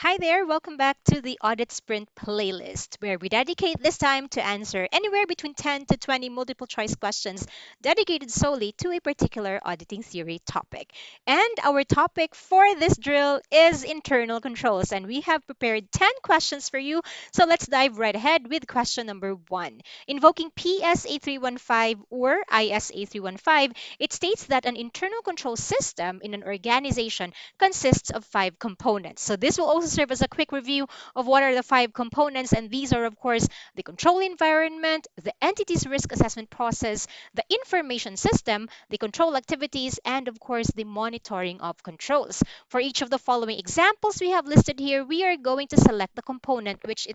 Hi there, welcome back to the Audit Sprint playlist, where we dedicate this time to answer anywhere between 10 to 20 multiple choice questions dedicated solely to a particular auditing theory topic. And our topic for this drill is internal controls, and we have prepared 10 questions for you. So let's dive right ahead with question number one. Invoking PSA 315 or ISA 315, it states that an internal control system in an organization consists of five components. So this will also serve as a quick review of what are the five components, and these are, of course, the control environment, the entity's risk assessment process, the information system, the control activities, and of course, the monitoring of controls. For each of the following examples we have listed here, we are going to select the component which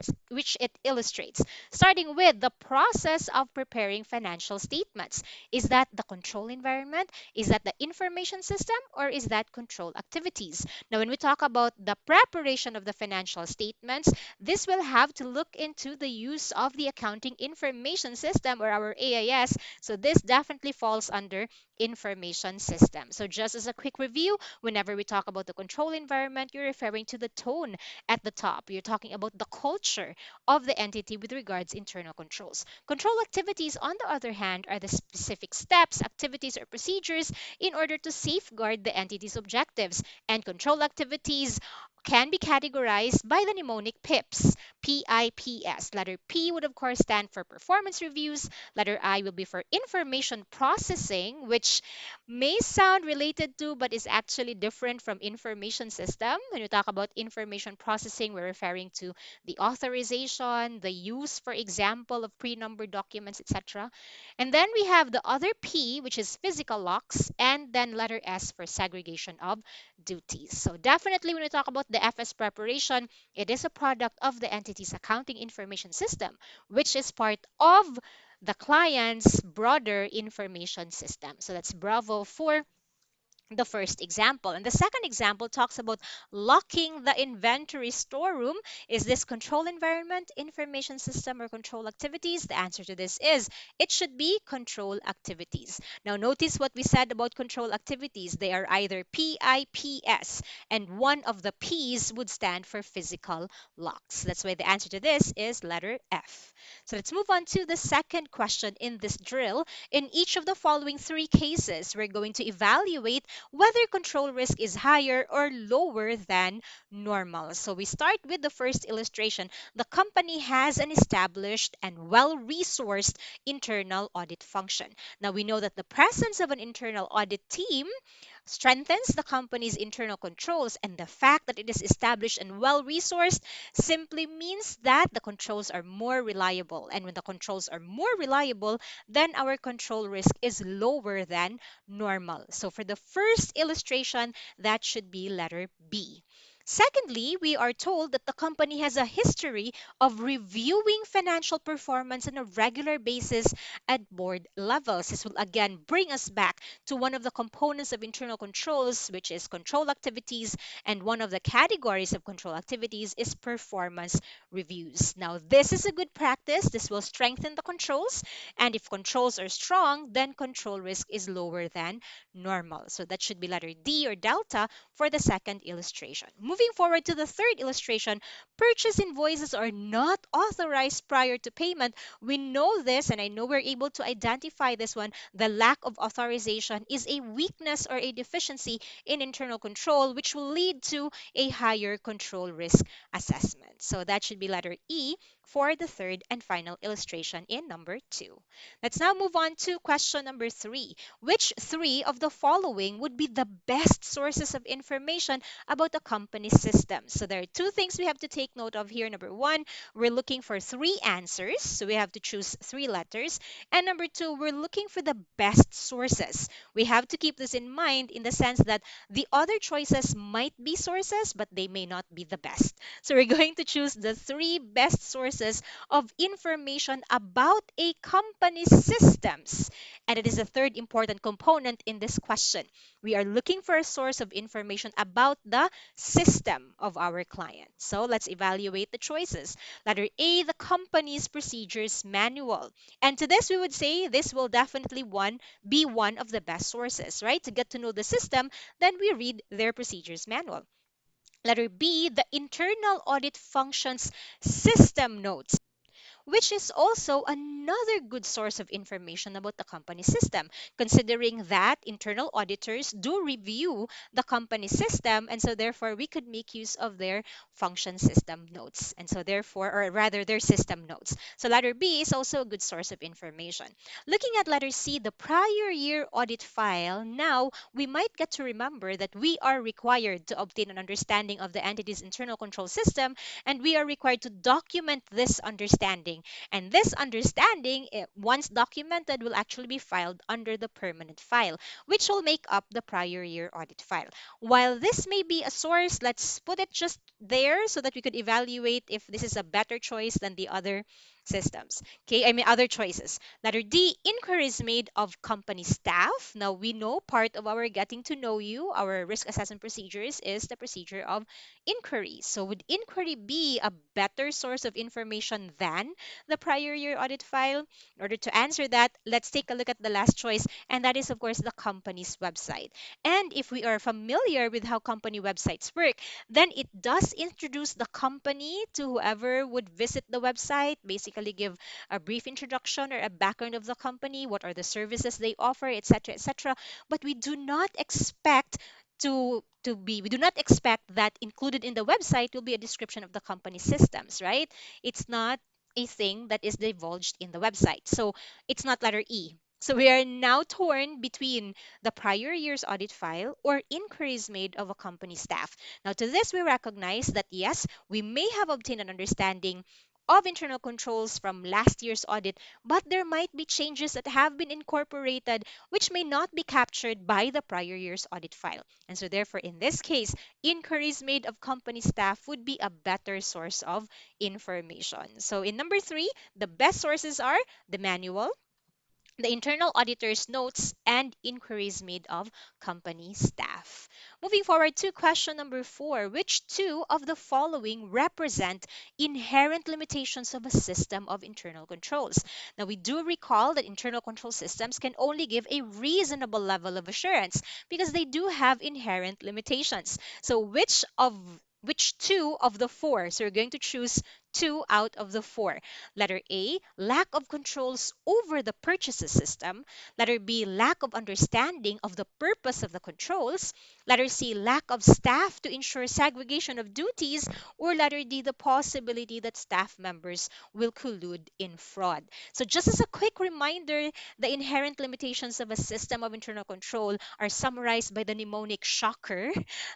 it illustrates, starting with the process of preparing financial statements. Is that the control environment? Is that the information system or is that control activities? Now, when we talk about the preparation of the financial statements, this will have to look into the use of the accounting information system or our AIS. So this definitely falls under information system. So just as a quick review, whenever we talk about the control environment, you're referring to the tone at the top. You're talking about the culture of the entity with regards internal controls. Control activities, on the other hand, are the specific steps, activities, or procedures in order to safeguard the entity's objectives. And control activities can be categorized by the mnemonic PIPS, PIPS. Letter P would, of course, stand for performance reviews. Letter I will be for information processing, which may sound related to, but is actually different from information system. When we talk about information processing, we're referring to the authorization, the use, for example, of pre-numbered documents, etc. And then we have the other P, which is physical locks, and then letter S for segregation of duties. So definitely when we talk about the FS preparation, it is a product of the entity's accounting information system, which is part of the client's broader information system. So that's Bravo for the first example. And the second example talks about locking the inventory storeroom. Is this control environment, information system, or control activities? The answer to this is it should be control activities. Now, notice what we said about control activities. They are either PIPS, and one of the P's would stand for physical locks. That's why the answer to this is letter F. So let's move on to the second question in this drill. In each of the following three cases, we're going to evaluate whether control risk is higher or lower than normal. So we start with the first illustration. The company has an established and well-resourced internal audit function. Now we know that the presence of an internal audit team strengthens the company's internal controls, and the fact that it is established and well resourced simply means that the controls are more reliable. And when the controls are more reliable, then our control risk is lower than normal. So for the first illustration, that should be letter B. Secondly, we are told that the company has a history of reviewing financial performance on a regular basis at board levels. This will again bring us back to one of the components of internal controls, which is control activities. And one of the categories of control activities is performance reviews. Now, this is a good practice. This will strengthen the controls. And if controls are strong, then control risk is lower than normal. So that should be letter D or delta for the second illustration. Moving forward to the third illustration, purchase invoices are not authorized prior to payment. We know this, and I know we're able to identify this one. The lack of authorization is a weakness or a deficiency in internal control, which will lead to a higher control risk assessment. So that should be letter E for the third and final illustration in number two. Let's now move on to question number three. Which three of the following would be the best sources of information about a company's system? So there are two things we have to take note of here. Number one, we're looking for three answers. So we have to choose three letters. And number two, we're looking for the best sources. We have to keep this in mind in the sense that the other choices might be sources, but they may not be the best. So we're going to choose the three best sources of information about a company's systems. And it is the third important component in this question. We are looking for a source of information about the system of our client. So let's evaluate the choices. Letter A, the company's procedures manual. And to this, we would say this will definitely be one of the best sources, right? To get to know the system, then we read their procedures manual. Letter B, the internal audit functions system notes, which is also another good source of information about the company system, considering that internal auditors do review the company system, and so therefore we could make use of their function system notes, and so therefore, or rather, their system notes. So letter B is also a good source of information. Looking at letter C, the prior year audit file, now we might get to remember that we are required to obtain an understanding of the entity's internal control system, and we are required to document this understanding. And this understanding, once documented, will actually be filed under the permanent file, which will make up the prior year audit file. While this may be a source, let's put it just there so that we could evaluate if this is a better choice than the other systems. Okay, I mean other choices. Letter D, inquiries made of company staff. Now we know part of our getting to know you, our risk assessment procedures, is the procedure of inquiry. So would inquiry be a better source of information than the prior year audit file? In order to answer that, let's take a look at the last choice, and that is, of course, the company's website. And if we are familiar with how company websites work, then it does introduce the company to whoever would visit the website, basically give a brief introduction or a background of the company, what are the services they offer, etc., etc. But we do not expect that included in the website will be a description of the company systems, right? It's not a thing that is divulged in the website. So it's not letter E. So we are now torn between the prior year's audit file or inquiries made of a company staff. Now, to this, we recognize that yes, we may have obtained an understanding of internal controls from last year's audit, but there might be changes that have been incorporated which may not be captured by the prior year's audit file. And so, therefore, in this case, inquiries made of company staff would be a better source of information. So, in number three, the best sources are the manual, the internal auditor's notes, and inquiries made of company staff. Moving forward to question number four, which two of the following represent inherent limitations of a system of internal controls? Now, we do recall that internal control systems can only give a reasonable level of assurance because they do have inherent limitations. So, which two of the four? So, we're going to choose two out of the four. Letter A, lack of controls over the purchases system. Letter B, lack of understanding of the purpose of the controls. Letter C, lack of staff to ensure segregation of duties. Or letter D, the possibility that staff members will collude in fraud. So, just as a quick reminder, the inherent limitations of a system of internal control are summarized by the mnemonic shocker.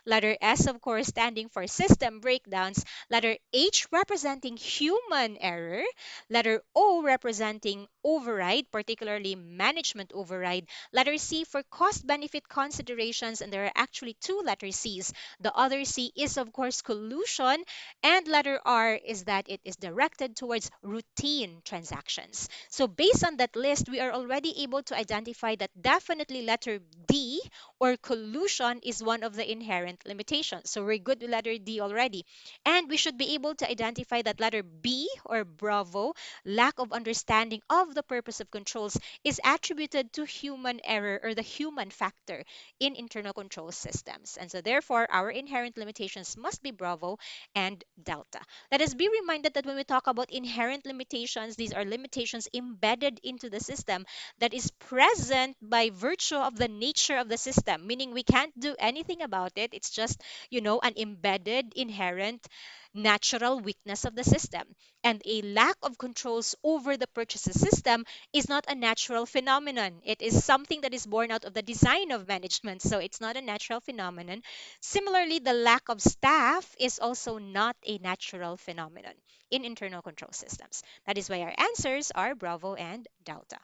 Letter S, of course, standing for system breakdowns. Letter H representing human error, letter O representing override, particularly management override, letter C for cost benefit considerations, and there are actually two letter C's. The other C is, of course, collusion, and letter R is that it is directed towards routine transactions. So, based on that list, we are already able to identify that definitely letter D or collusion is one of the inherent limitations. So, we're good with letter D already. And we should be able to identify that letter B or Bravo, lack of understanding of the purpose of controls, is attributed to human error or the human factor in internal control systems. And so, therefore, our inherent limitations must be Bravo and Delta. Let us be reminded that when we talk about inherent limitations, these are limitations embedded into the system that is present by virtue of the nature of the system, meaning we can't do anything about it. It's just, an embedded, inherent, natural weakness of the system. And a lack of controls over the purchases system is not a natural phenomenon. It is something that is born out of the design of management. So it's not a natural phenomenon. Similarly, the lack of staff is also not a natural phenomenon in internal control systems. That is why our answers are Bravo and Delta.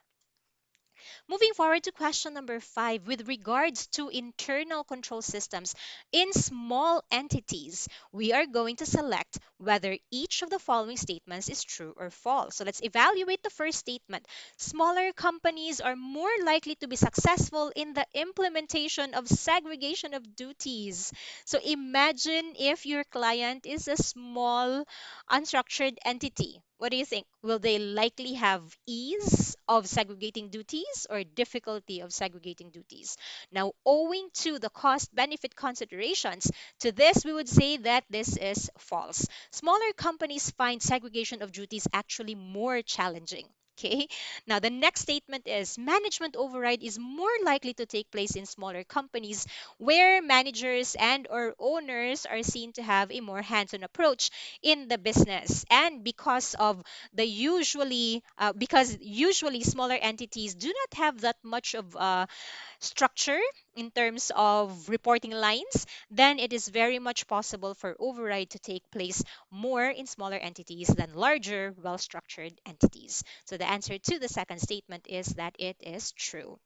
Moving forward to question number five, with regards to internal control systems in small entities, we are going to select whether each of the following statements is true or false. So let's evaluate the first statement. Smaller companies are more likely to be successful in the implementation of segregation of duties. So imagine if your client is a small, unstructured entity. What do you think? Will they likely have ease of segregating duties or difficulty of segregating duties? Now, owing to the cost benefit considerations, to this we would say that this is false. Smaller companies find segregation of duties actually more challenging. Okay. Now, the next statement is management override is more likely to take place in smaller companies where managers and or owners are seen to have a more hands-on approach in the business, and because usually smaller entities do not have that much of structure in terms of reporting lines, then it is very much possible for override to take place more in smaller entities than larger, well structured entities. So the answer to the second statement is that it is true.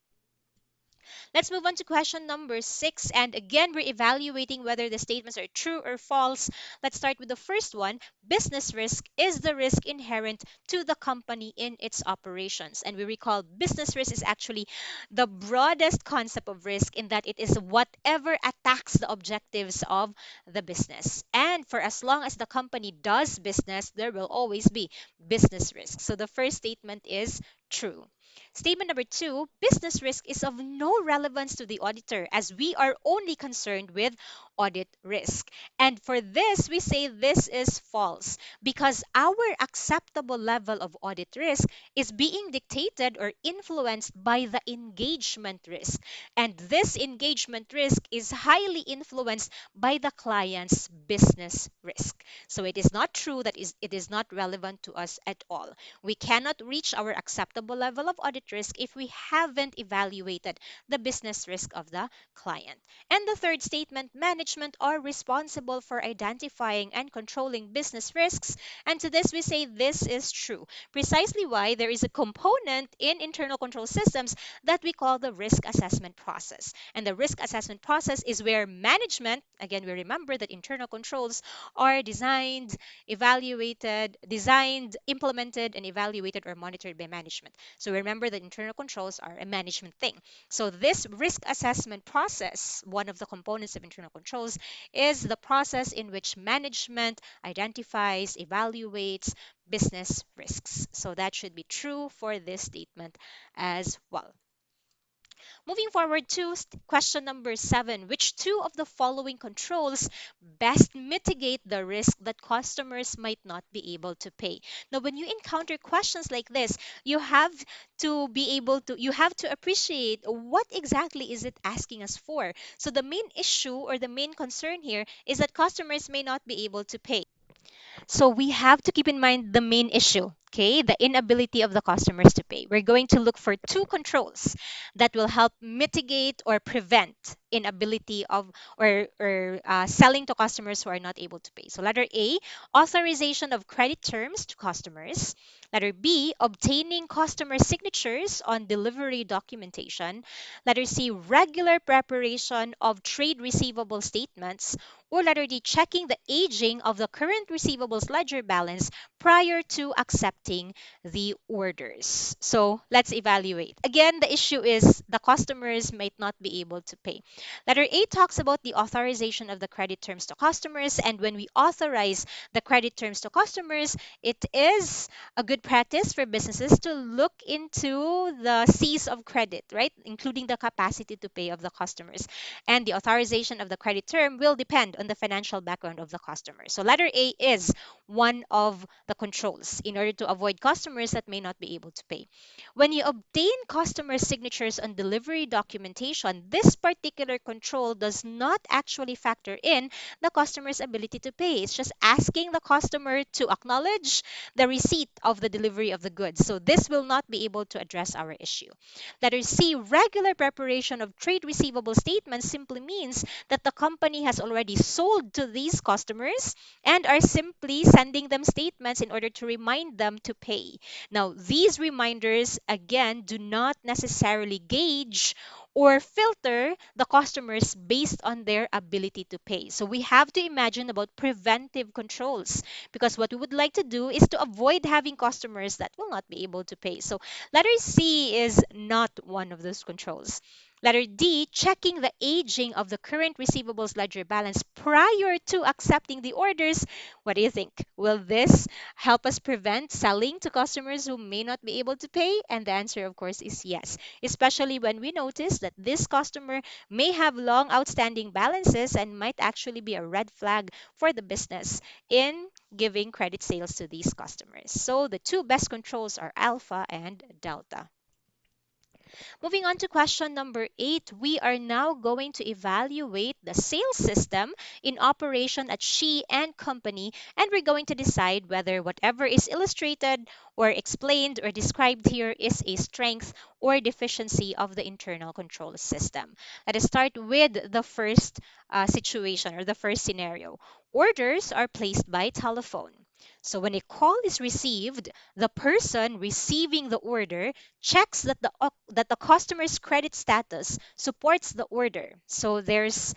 Let's move on to question number 6. And again, we're evaluating whether the statements are true or false. Let's start with the first one. Business risk is the risk inherent to the company in its operations. And we recall business risk is actually the broadest concept of risk in that it is whatever attacks the objectives of the business. And for as long as the company does business, there will always be business risk. So the first statement is true. Statement number 2, business risk is of no relevance to the auditor as we are only concerned with audit risk. And for this, we say this is false because our acceptable level of audit risk is being dictated or influenced by the engagement risk. And this engagement risk is highly influenced by the client's business risk. So it is not true that it is not relevant to us at all. We cannot reach our acceptable level of audit risk if we haven't evaluated the business risk of the client. And the third statement, management are responsible for identifying and controlling business risks. And to this, we say this is true. Precisely why there is a component in internal control systems that we call the risk assessment process. And the risk assessment process is where management, again, we remember that internal controls are designed, implemented, and evaluated or monitored by management. So remember that internal controls are a management thing. So this risk assessment process, one of the components of internal controls, is the process in which management identifies, evaluates business risks. So that should be true for this statement as well. Moving forward to question number 7, which two of the following controls best mitigate the risk that customers might not be able to pay? Now, when you encounter questions like this, you have to appreciate what exactly is it asking us for. So the main issue or the main concern here is that customers may not be able to pay. So we have to keep in mind the main issue, okay? The inability of the customers to pay. We're going to look for two controls that will help mitigate or prevent inability of or selling to customers who are not able to pay. So letter A, authorization of credit terms to customers. Letter B, obtaining customer signatures on delivery documentation. Letter C, regular preparation of trade receivable statements. Or letter D, checking the aging of the current receivables ledger balance prior to accepting the orders. So let's evaluate. Again, the issue is the customers might not be able to pay. Letter A talks about the authorization of the credit terms to customers. And when we authorize the credit terms to customers, it is a good practice for businesses to look into the C's of credit, right? Including the capacity to pay of the customers. And the authorization of the credit term will depend on the financial background of the customer. So letter A is one of the controls in order to avoid customers that may not be able to pay. When you obtain customer signatures on delivery documentation, this particular control does not actually factor in the customer's ability to pay. It's just asking the customer to acknowledge the receipt of the delivery of the goods. So this will not be able to address our issue. Letter C, regular preparation of trade receivable statements simply means that the company has already sold to these customers and are simply sending them statements in order to remind them to pay. Now, these reminders, again, do not necessarily gauge or filter the customers based on their ability to pay. So we have to imagine about preventive controls because what we would like to do is to avoid having customers that will not be able to pay. So letter C is not one of those controls. Letter D, checking the aging of the current receivables ledger balance prior to accepting the orders. What do you think? Will this help us prevent selling to customers who may not be able to pay? And the answer, of course, is yes, especially when we notice that this customer may have long outstanding balances and might actually be a red flag for the business in giving credit sales to these customers. So the two best controls are alpha and delta. Moving on to question number 8, we are now going to evaluate the sales system in operation at She and Company, and we're going to decide whether whatever is illustrated or explained or described here is a strength or deficiency of the internal control system. Let us start with the first situation or the first scenario. Orders are placed by telephone. So when a call is received, the person receiving the order checks that the customer's credit status supports the order. So there's,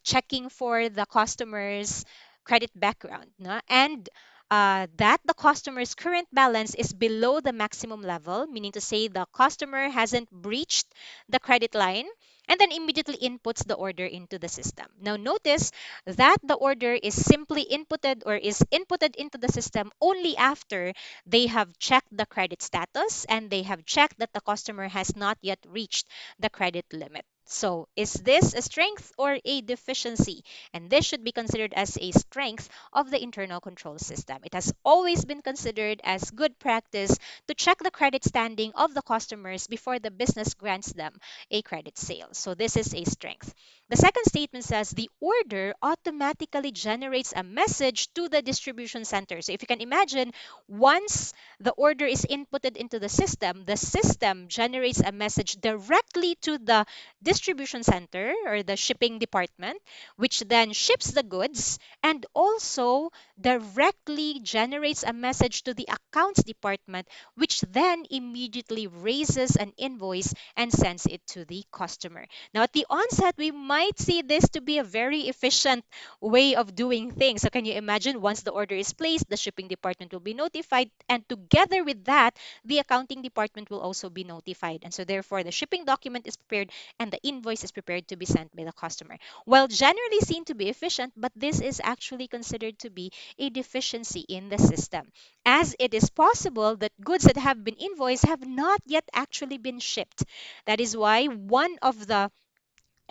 checking for the customer's credit background, no? And that the customer's current balance is below the maximum level, meaning to say the customer hasn't breached the credit line, and then immediately inputs the order into the system. Now, notice that the order is simply inputted or is inputted into the system only after they have checked the credit status and they have checked that the customer has not yet reached the credit limit. So, is this a strength or a deficiency? And this should be considered as a strength of the internal control system. It has always been considered as good practice to check the credit standing of the customers before the business grants them a credit sale. So, this is a strength. The second statement says the order automatically generates a message to the distribution center. So, if you can imagine, once the order is inputted into the system generates a message directly to the distribution center or the shipping department, which then ships the goods and also directly generates a message to the accounts department, which then immediately raises an invoice and sends it to the customer. Now, at the onset, we might see this to be a very efficient way of doing things. So can you imagine, once the order is placed, the shipping department will be notified, and together with that, the accounting department will also be notified. And so therefore, the shipping document is prepared and the invoice is prepared to be sent by the customer. Well, generally seen to be efficient, but this is actually considered to be a deficiency in the system, as it is possible that goods that have been invoiced have not yet actually been shipped. That is why one of the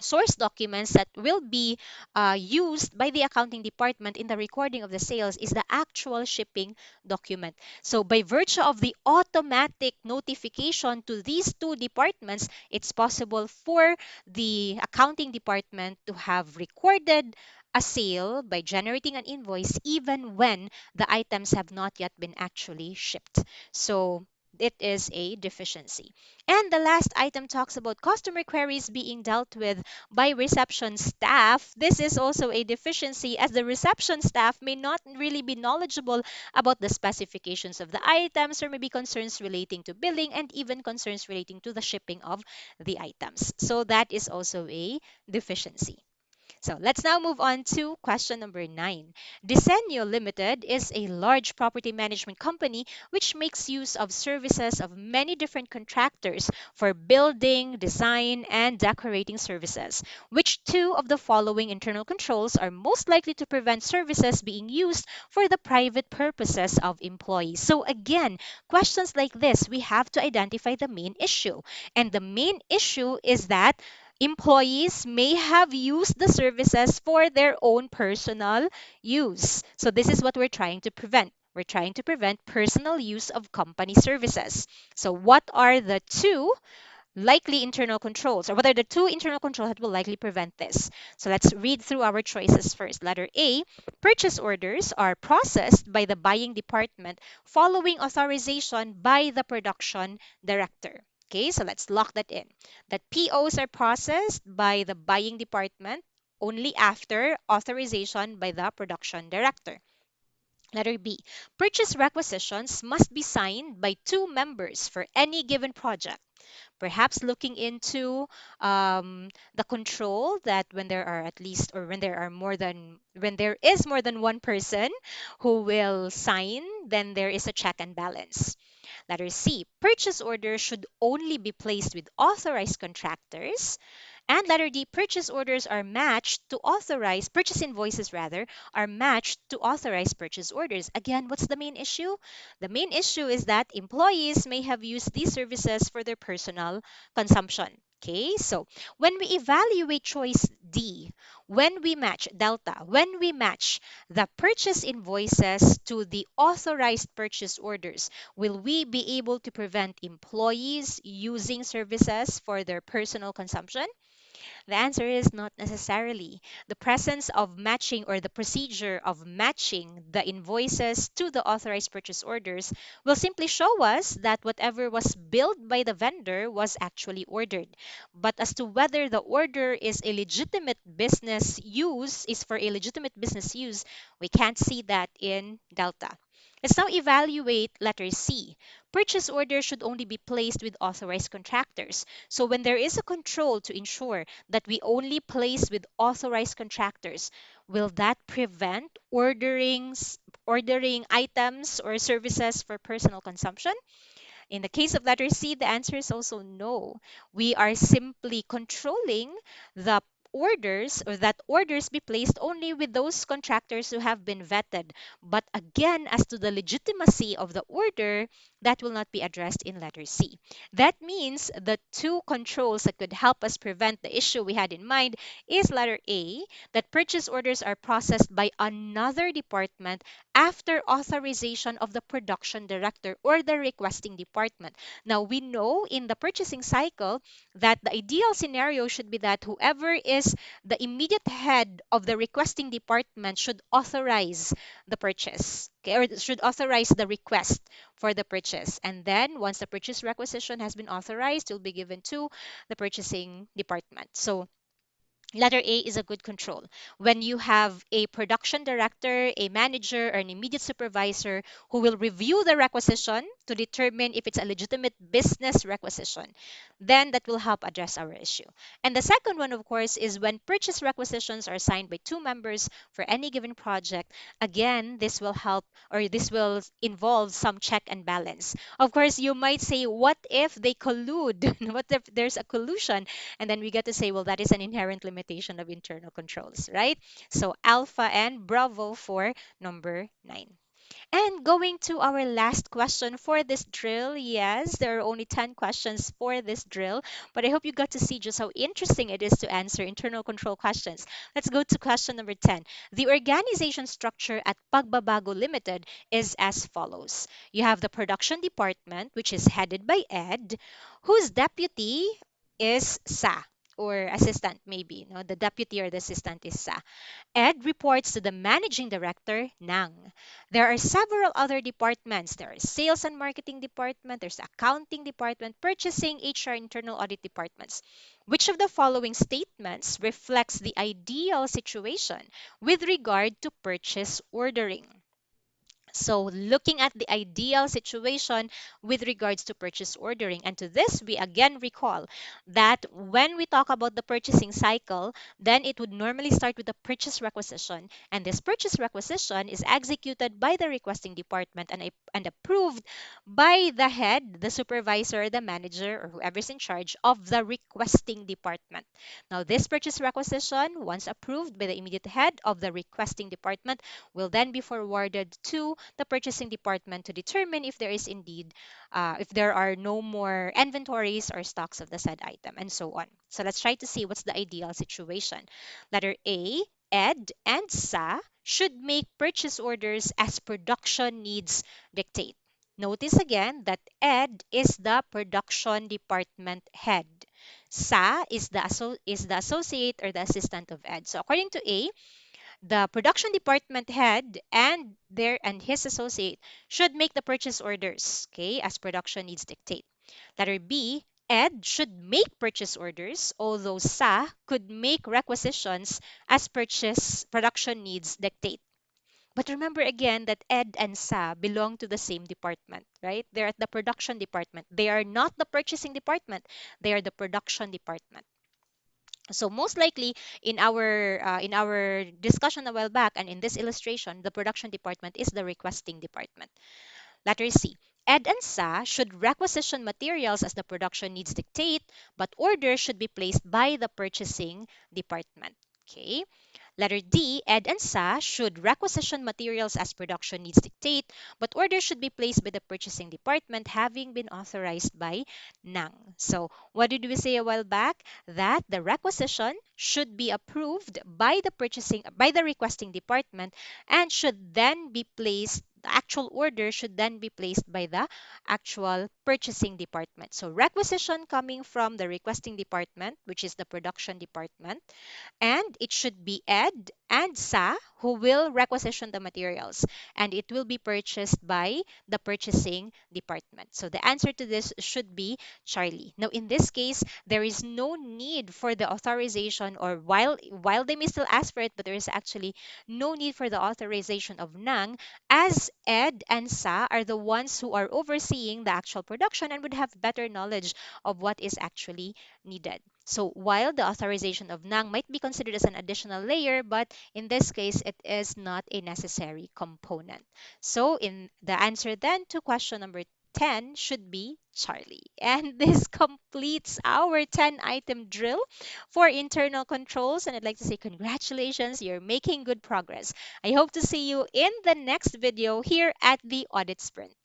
source documents that will be used by the accounting department in the recording of the sales is the actual shipping document. So, by virtue of the automatic notification to these two departments, it's possible for the accounting department to have recorded a sale by generating an invoice even when the items have not yet been actually shipped. So, it is a deficiency. And the last item talks about customer queries being dealt with by reception staff. This is also a deficiency, as the reception staff may not really be knowledgeable about the specifications of the items, or maybe concerns relating to billing and even concerns relating to the shipping of the items. So that is also a deficiency. So let's now move on to question number 9. Desenio Limited is a large property management company which makes use of services of many different contractors for building, design, and decorating services. Which two of the following internal controls are most likely to prevent services being used for the private purposes of employees? So again, questions like this, we have to identify the main issue. And the main issue is that employees may have used the services for their own personal use. So, this is what we're trying to prevent. We're trying to prevent personal use of company services. So, what are the two likely internal controls, or what are the two internal controls that will likely prevent this? So, let's read through our choices first. Letter A, purchase orders are processed by the buying department following authorization by the production director. Okay, so let's lock that in. That POs are processed by the buying department only after authorization by the production director. Letter B, purchase requisitions must be signed by two members for any given project. Perhaps looking into the control that when there are at least, or when there are more than, when there is more than one person who will sign, then there is a check and balance. Letter C, purchase orders should only be placed with authorized contractors. And letter D, purchase orders are matched to authorized, purchase invoices rather, are matched to authorized purchase orders. Again, what's the main issue? The main issue is that employees may have used these services for their personal consumption. Okay, so when we evaluate choice D, when we match delta, when we match the purchase invoices to the authorized purchase orders, will we be able to prevent employees using services for their personal consumption? The answer is not necessarily. The presence of matching, or the procedure of matching the invoices to the authorized purchase orders, will simply show us that whatever was billed by the vendor was actually ordered. But as to whether the order is a legitimate business use, is for a legitimate business use, we can't see that in Delta. Let's now evaluate letter C. Purchase orders should only be placed with authorized contractors. So when there is a control to ensure that we only place with authorized contractors, will that prevent ordering items or services for personal consumption? In the case of letter C, the answer is also no. We are simply controlling the orders, or that orders be placed only with those contractors who have been vetted. But again, as to the legitimacy of the order, that will not be addressed in letter C. That means the two controls that could help us prevent the issue we had in mind is letter A, that purchase orders are processed by another department after authorization of the production director or the requesting department. Now, we know in the purchasing cycle that the ideal scenario should be that whoever is the immediate head of the requesting department should authorize the purchase, okay, or should authorize the request for the purchase. And then once the purchase requisition has been authorized, it will be given to the purchasing department. So letter A is a good control. When you have a production director, a manager, or an immediate supervisor who will review the requisition to determine if it's a legitimate business requisition, then that will help address our issue. And the second one, of course, is when purchase requisitions are signed by two members for any given project. Again, this will help, or this will involve some check and balance. Of course, you might say, what if they collude? What if there's a collusion? And then we get to say, well, that is an inherent limitation of internal controls, right? So alpha and bravo for number 9. And going to our last question for this drill. Yes, there are only 10 questions for this drill, but I hope you got to see just how interesting it is to answer internal control questions. Let's go to question number 10. The organization structure at Pagbabago Limited is as follows. You have the production department, which is headed by Ed, whose deputy is Sa, or assistant maybe. No, the deputy or the assistant is Sa. Ed reports to the managing director, Nang. There are several other departments. There is sales and marketing department, there's accounting department, purchasing, HR, internal audit departments. Which of the following statements reflects the ideal situation with regard to purchase ordering? So, looking at the ideal situation with regards to purchase ordering. And to this, we again recall that when we talk about the purchasing cycle, then it would normally start with the purchase requisition. And this purchase requisition is executed by the requesting department and approved by the head, the supervisor, the manager, or whoever's in charge of the requesting department. Now, this purchase requisition, once approved by the immediate head of the requesting department, will then be forwarded to the purchasing department to determine if there is indeed, if there are no more inventories or stocks of the said item, and so on. So let's try to see what's the ideal situation. Letter A, Ed and Sa should make purchase orders as production needs dictate. Notice again that Ed is the production department head. Sa is the associate or the assistant of Ed. So according to A, the production department head and his associate should make the purchase orders, okay, as production needs dictate. Letter B, Ed should make purchase orders, although Sa could make requisitions as purchase production needs dictate. But remember again that Ed and Sa belong to the same department, right? They're at the production department. They are not the purchasing department. They are the production department. So most likely in our discussion a while back and in this illustration, the production department is the requesting department. Letter C. Ed and Sa should requisition materials as the production needs dictate, but orders should be placed by the purchasing department. Okay. Letter D, Ed and Sa should requisition materials as production needs dictate, but orders should be placed by the purchasing department having been authorized by NANG. So, what did we say a while back? That the requisition should be approved by the requesting department and should then be placed the actual order should then be placed by the actual purchasing department. So requisition coming from the requesting department, which is the production department, and it should be Ed and Sa who will requisition the materials, and it will be purchased by the purchasing department. So the answer to this should be Charlie. Now in this case, there is no need for the authorization, or while they may still ask for it, but there is actually no need for the authorization of Nang, as Ed and Sa are the ones who are overseeing the actual production and would have better knowledge of what is actually needed. So while the authorization of NANG might be considered as an additional layer, but in this case, it is not a necessary component. So in the answer then to question number 10 should be Charlie. And this completes our 10 item drill for internal controls. And I'd like to say congratulations, you're making good progress. I hope to see you in the next video here at the Audit Sprint.